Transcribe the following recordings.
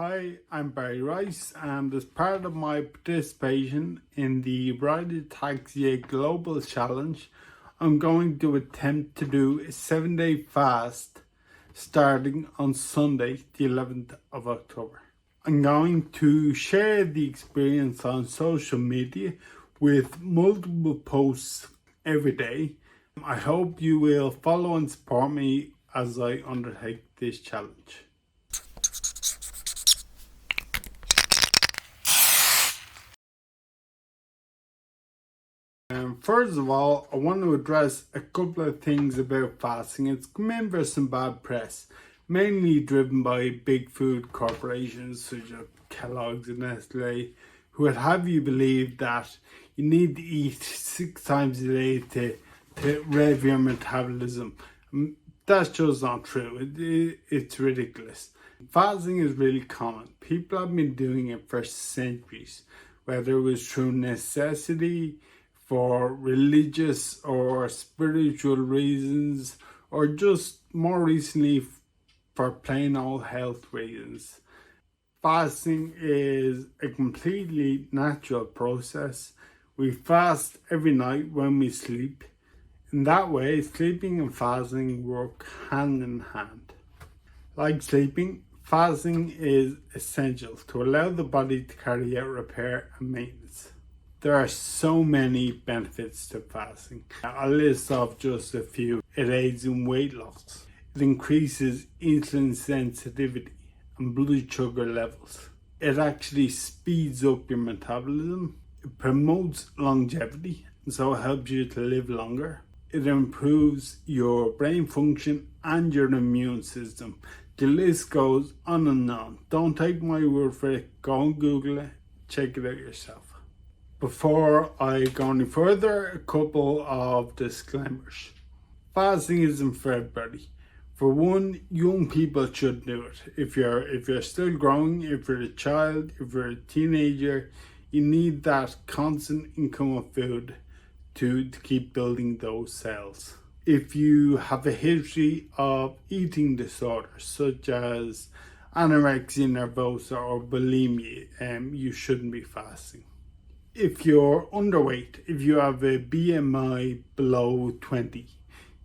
Hi, I'm Barry Rice, and as part of my participation in the Ataxia Global Challenge, I'm going to attempt to do a 7-day fast starting on Sunday, the 11th of October. I'm going to share the experience on social media with multiple posts every day. I hope you will follow and support me as I undertake this challenge. First of all, I want to address a couple of things about fasting. It's come in for some bad press, mainly driven by big food corporations such as Kellogg's and Nestle, who would have you believe that you need to eat 6 times a day to rev your metabolism. That's just not true. It's ridiculous. Fasting is really common. People have been doing it for centuries, whether it was through necessity, for religious or spiritual reasons, or just more recently for plain old health reasons. Fasting is a completely natural process. We fast every night when we sleep. In that way, sleeping and fasting work hand in hand. Like sleeping, fasting is essential to allow the body to carry out repair and maintenance. There are so many benefits to fasting. I'll list off just a few. It aids in weight loss. It increases insulin sensitivity and blood sugar levels. It actually speeds up your metabolism. It promotes longevity, and so it helps you to live longer. It improves your brain function and your immune system. The list goes on and on. Don't take my word for it. Go and Google it. Check it out yourself. Before I go any further, a couple of disclaimers. Fasting isn't for everybody. For one, young people should do it. If you're still growing, if you're a child, if you're a teenager, you need that constant income of food to keep building those cells. If you have a history of eating disorders such as anorexia nervosa or bulimia, you shouldn't be fasting. If you're underweight, if you have a BMI below 20,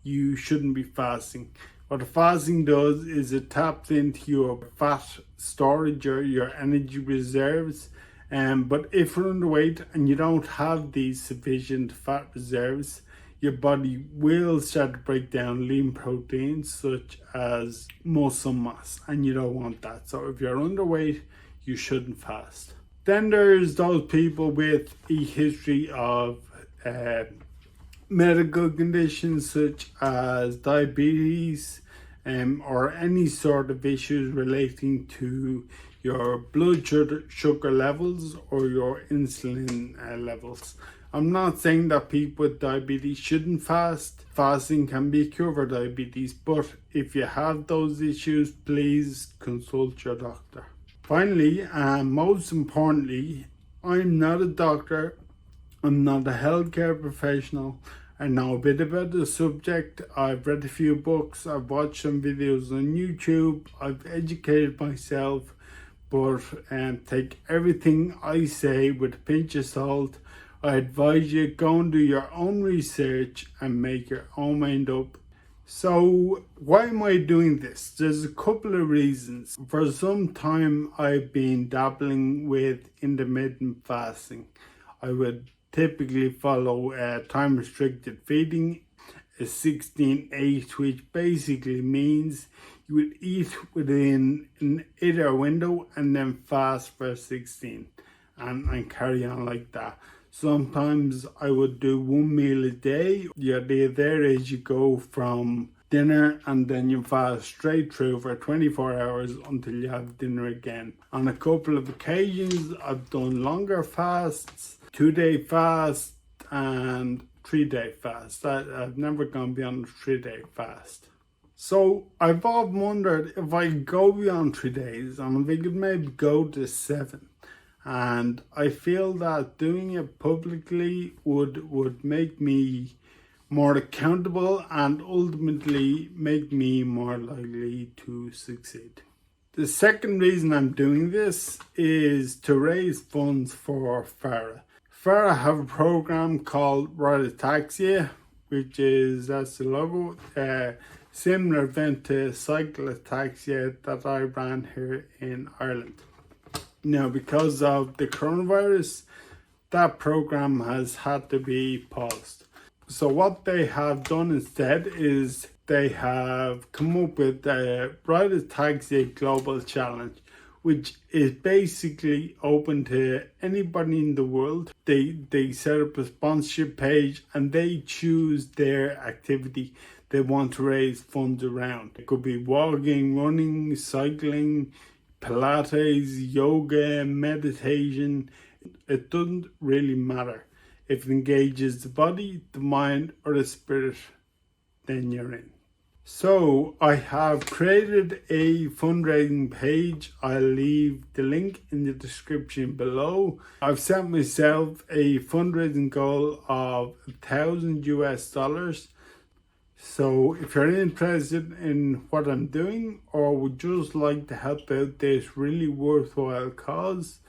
you shouldn't be fasting. What the fasting does is it taps into your fat storage or your energy reserves. But if you're underweight and you don't have these sufficient fat reserves, your body will start to break down lean proteins such as muscle mass, and you don't want that. So if you're underweight, you shouldn't fast. Then there's those people with a history of medical conditions such as diabetes or any sort of issues relating to your blood sugar levels or your insulin levels. I'm not saying that people with diabetes shouldn't fast. Fasting can be a cure for diabetes, but if you have those issues, please consult your doctor. Finally, and most importantly, I'm not a doctor, I'm not a healthcare professional. I know a bit about the subject. I've read a few books, I've watched some videos on YouTube, I've educated myself, but take everything I say with a pinch of salt. I advise you go and do your own research and make your own mind up. So why am I doing this? There's a couple of reasons. For some time I've been dabbling with intermittent fasting. I would typically follow time restricted feeding, a 16-8, which basically means you would eat within an 8-hour window and then fast for 16 and carry on like that. Sometimes I would do one meal a day. The idea there is you go from dinner and then you fast straight through for 24 hours until you have dinner again. On a couple of occasions, I've done longer fasts, 2-day fast and 3-day fast. I've never gone beyond a 3-day fast. So I've often wondered if I go beyond 3 days and if I could maybe go to 7. And I feel that doing it publicly would make me more accountable and ultimately make me more likely to succeed. The second reason I'm doing this is to raise funds for FARA. FARA have a program called Ataxia, which is, that's the logo, similar event to Cycle Ataxia that I ran here in Ireland. Now, because of the coronavirus, that program has had to be paused. So what they have done instead is they have come up with a Ataxia Global Challenge, which is basically open to anybody in the world. They set up a sponsorship page and they choose their activity they want to raise funds around. It could be walking, running, cycling, Pilates, yoga, meditation. It doesn't really matter. If it engages the body, the mind, or the spirit, then you're in. So I have created a fundraising page. I'll leave the link in the description below. I've set myself a fundraising goal of $1,000 US. So if you're interested in what I'm doing or would just like to help out this really worthwhile cause,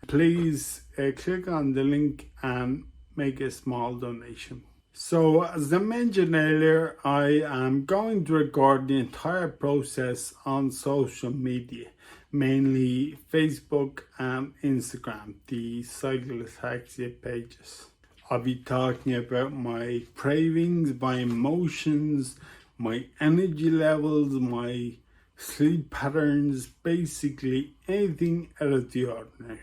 please click on the link and make a small donation. So as I mentioned earlier, I am going to record the entire process on social media, mainly Facebook and Instagram, the Cycle Ataxia pages. I'll be talking about my cravings, my emotions, my energy levels, my sleep patterns, basically anything out of the ordinary.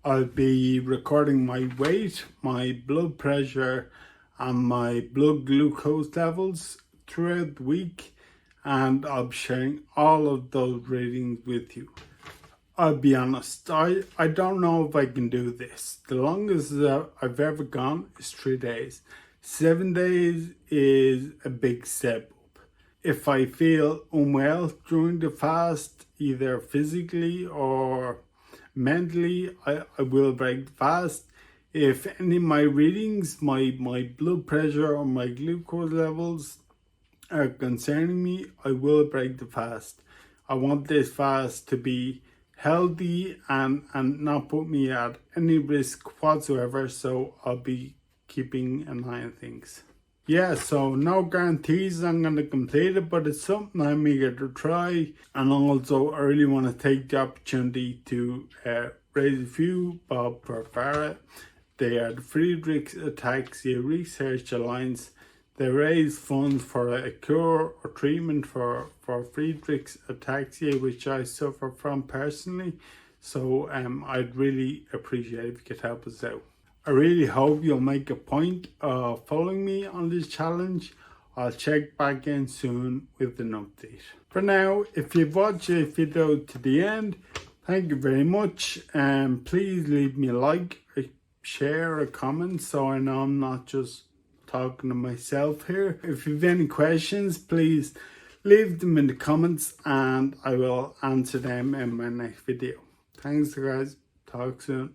I'll be recording my weight, my blood pressure, and my blood glucose levels throughout the week, and I'll be sharing all of those readings with you. I'll be honest, I don't know if I can do this. The longest I've ever gone is 3 days. 7 days is a big step up. If I feel unwell during the fast, either physically or mentally, I will break the fast. If any of my readings, my blood pressure or my glucose levels are concerning me, I will break the fast. I want this fast to be healthy and not put me at any risk whatsoever, so I'll be keeping an eye on things. Yeah, so no guarantees I'm going to complete it, but it's something I'm eager to try. And also I really want to take the opportunity to raise a few bob for FARA. They are the Friedreich's Ataxia Research Alliance. They raise funds for a cure or treatment for Friedreich's Ataxia, which I suffer from personally. So I'd really appreciate if you could help us out. I really hope you'll make a point of following me on this challenge. I'll check back in soon with an update. For now, if you've watched the video to the end, thank you very much. And please leave me a like, a share, a comment, so I know I'm not just talking to myself here. If you've any questions, please leave them in the comments and I will answer them in my next video. Thanks guys, talk soon.